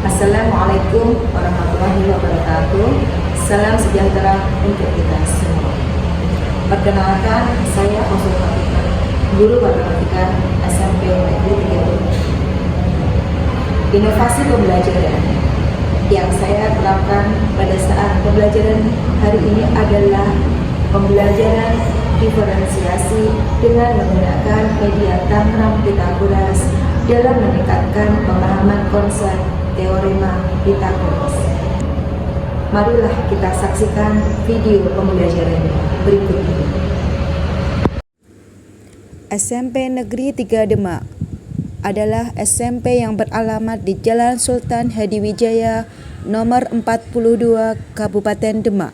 Assalamualaikum warahmatullahi wabarakatuh. Salam sejahtera untuk kita semua. Perkenalkan, saya Fauzul Fatika, guru matematika SMP Negeri 3. Inovasi pembelajaran yang saya terapkan pada saat pembelajaran hari ini adalah pembelajaran diferensiasi dengan menggunakan media Tangram Pitagoras dalam meningkatkan pemahaman konsep teorema Pitagoras. Marilah kita saksikan video pembelajaran berikut ini. SMP Negeri 3 Demak adalah SMP yang beralamat di Jalan Sultan Hadiwijaya nomor 42 Kabupaten Demak.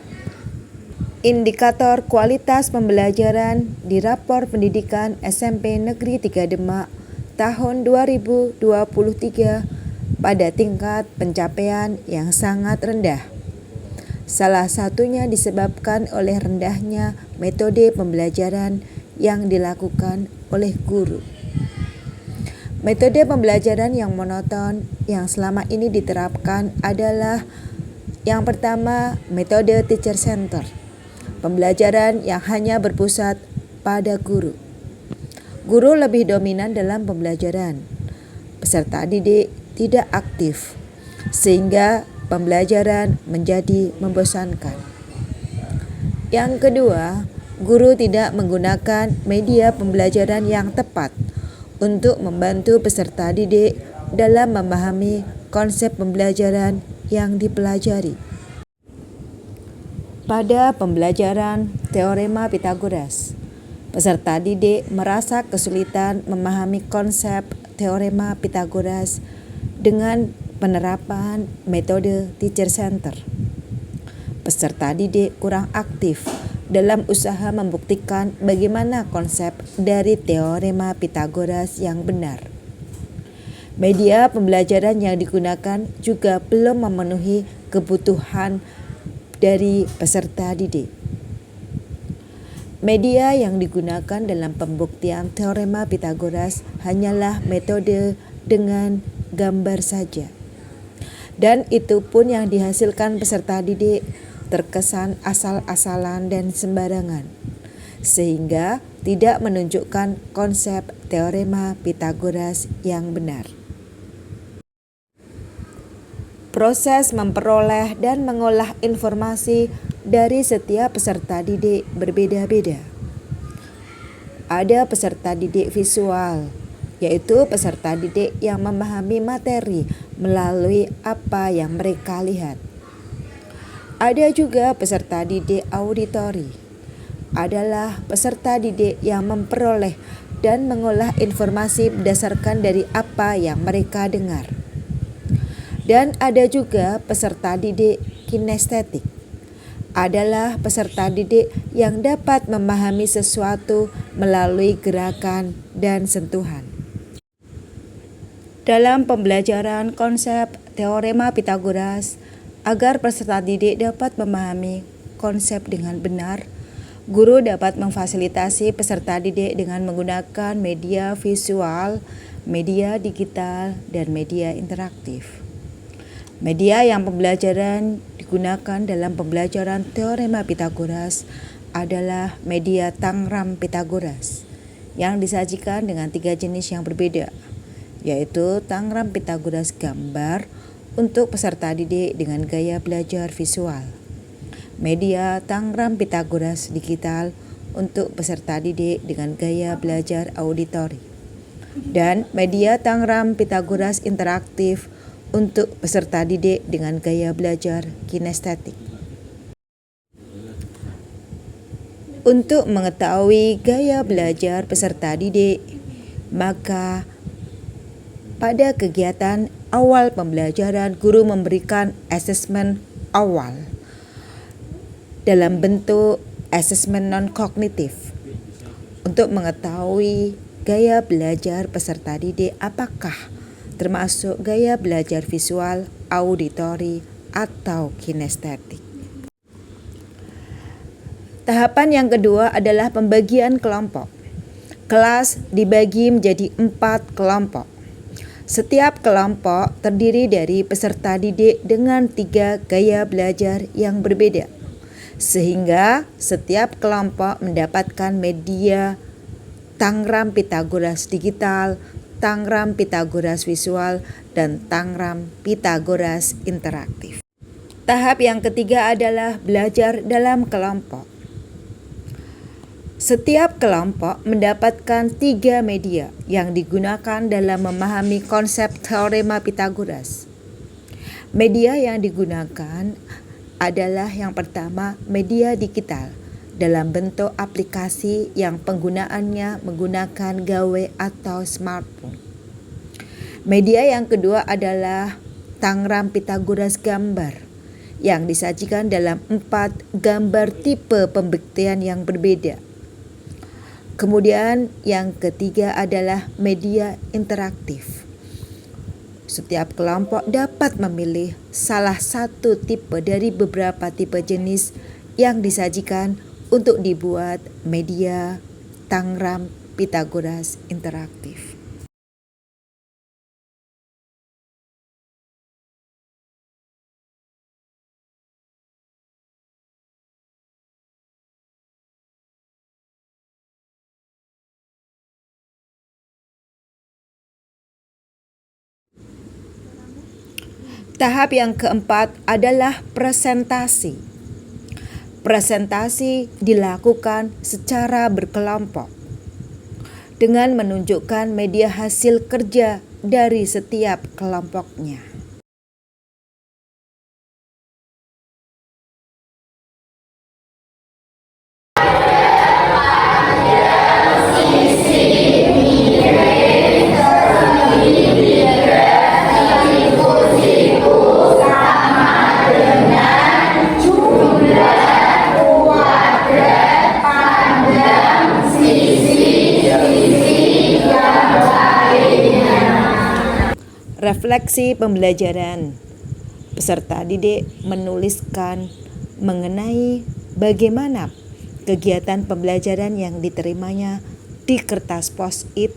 Indikator kualitas pembelajaran di Rapor Pendidikan SMP Negeri 3 Demak tahun 2023 pada tingkat pencapaian yang sangat rendah. Salah satunya disebabkan oleh rendahnya metode pembelajaran yang dilakukan oleh guru. Metode pembelajaran yang monoton yang selama ini diterapkan adalah yang pertama, metode teacher center. Pembelajaran yang hanya berpusat pada guru. Guru lebih dominan dalam pembelajaran. Peserta didik tidak aktif, sehingga pembelajaran menjadi membosankan. Yang kedua, guru tidak menggunakan media pembelajaran yang tepat untuk membantu peserta didik dalam memahami konsep pembelajaran yang dipelajari. Pada pembelajaran teorema Pitagoras, peserta didik merasa kesulitan memahami konsep teorema Pitagoras dengan penerapan metode teacher center. Peserta didik kurang aktif dalam usaha membuktikan bagaimana konsep dari teorema Pitagoras yang benar. Media pembelajaran yang digunakan juga belum memenuhi kebutuhan dari peserta didik. Media yang digunakan dalam pembuktian teorema Pitagoras hanyalah metode dengan gambar saja. Dan itu pun yang dihasilkan peserta didik terkesan asal-asalan dan sembarangan, sehingga tidak menunjukkan konsep teorema Pitagoras yang benar. Proses memperoleh dan mengolah informasi dari setiap peserta didik berbeda-beda. Ada peserta didik visual, yaitu peserta didik yang memahami materi melalui apa yang mereka lihat. Ada juga peserta didik auditori, adalah peserta didik yang memperoleh dan mengolah informasi berdasarkan dari apa yang mereka dengar. Dan ada juga peserta didik kinestetik, adalah peserta didik yang dapat memahami sesuatu melalui gerakan dan sentuhan. Dalam pembelajaran konsep teorema Pitagoras, agar peserta didik dapat memahami konsep dengan benar, guru dapat memfasilitasi peserta didik dengan menggunakan media visual, media digital, dan media interaktif. Media yang pembelajaran digunakan dalam pembelajaran teorema Pitagoras adalah media Tangram Pitagoras yang disajikan dengan 3 jenis yang berbeda, yaitu Tangram Pitagoras gambar untuk peserta didik dengan gaya belajar visual, media Tangram Pitagoras digital untuk peserta didik dengan gaya belajar auditori, dan media Tangram Pitagoras interaktif untuk peserta didik dengan gaya belajar kinestetik. Untuk mengetahui gaya belajar peserta didik, maka pada kegiatan awal pembelajaran, guru memberikan asesmen awal dalam bentuk asesmen non-kognitif untuk mengetahui gaya belajar peserta didik apakah termasuk gaya belajar visual, auditori, atau kinestetik. Tahapan yang kedua adalah pembagian kelompok. Kelas dibagi menjadi 4 kelompok. Setiap kelompok terdiri dari peserta didik dengan 3 gaya belajar yang berbeda, sehingga setiap kelompok mendapatkan media Tangram Pitagoras digital, Tangram Pitagoras visual, dan Tangram Pitagoras interaktif. Tahap yang ketiga adalah belajar dalam kelompok. Setiap kelompok mendapatkan 3 media yang digunakan dalam memahami konsep teorema Pitagoras. Media yang digunakan adalah yang pertama media digital dalam bentuk aplikasi yang penggunaannya menggunakan gawai atau smartphone. Media yang kedua adalah Tangram Pitagoras gambar yang disajikan dalam 4 gambar tipe pembuktian yang berbeda. Kemudian yang ketiga adalah media interaktif. Setiap kelompok dapat memilih salah satu tipe dari beberapa tipe jenis yang disajikan untuk dibuat media Tangram Pitagoras interaktif. Tahap yang keempat adalah presentasi. Presentasi dilakukan secara berkelompok dengan menunjukkan media hasil kerja dari setiap kelompoknya. Refleksi pembelajaran. Peserta didik menuliskan mengenai bagaimana kegiatan pembelajaran yang diterimanya di kertas post-it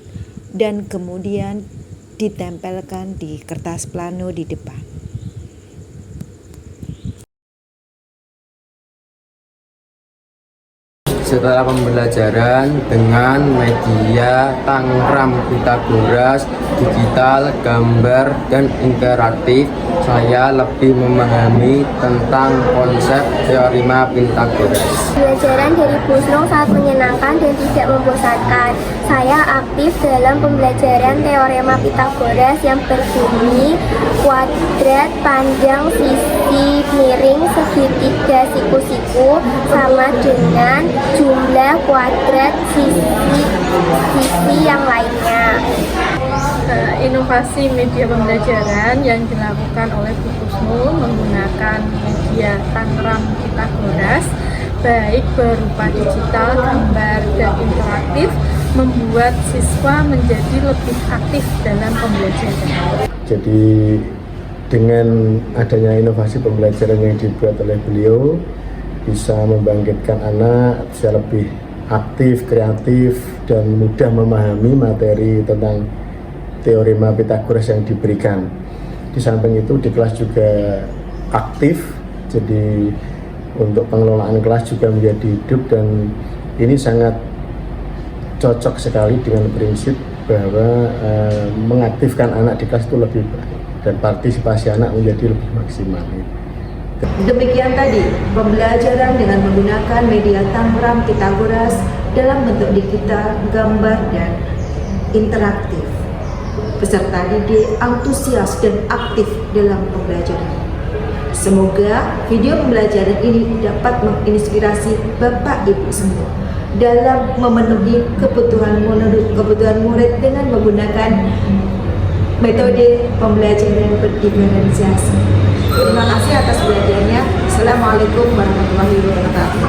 dan kemudian ditempelkan di kertas plano di depan. Setelah pembelajaran dengan media Tangram Pitagoras digital, gambar, dan interaktif, saya lebih memahami tentang konsep teorema Pitagoras. Pembelajaran dari Busnong sangat menyenangkan dan tidak membosankan. Saya aktif dalam pembelajaran teorema Pitagoras yang berbunyi kuadrat panjang sisi miring segitiga siku-siku sama dengan jumlah kuadrat sisi yang lainnya. Inovasi media pembelajaran yang dilakukan oleh Bu Kusnul menggunakan media Tangram Pitagoras baik berupa digital, gambar, dan interaktif membuat siswa menjadi lebih aktif dalam pembelajaran. Jadi dengan adanya inovasi pembelajaran yang dibuat oleh beliau bisa membangkitkan anak bisa lebih aktif, kreatif, dan mudah memahami materi tentang teorema Pitagoras yang diberikan. Di samping itu di kelas juga aktif, jadi untuk pengelolaan kelas juga menjadi hidup, dan ini sangat cocok sekali dengan prinsip bahwa mengaktifkan anak di kelas itu lebih baik dan partisipasi anak menjadi lebih maksimal. Demikian tadi pembelajaran dengan menggunakan media Tangram Pitagoras dalam bentuk digital, gambar, dan interaktif. Peserta didik antusias dan aktif dalam pembelajaran. Semoga video pembelajaran ini dapat menginspirasi Bapak Ibu semua dalam memenuhi kebutuhan murid dengan menggunakan metode pembelajaran berdiferensiasi. Terima kasih atas belajarnya. Assalamualaikum warahmatullahi wabarakatuh.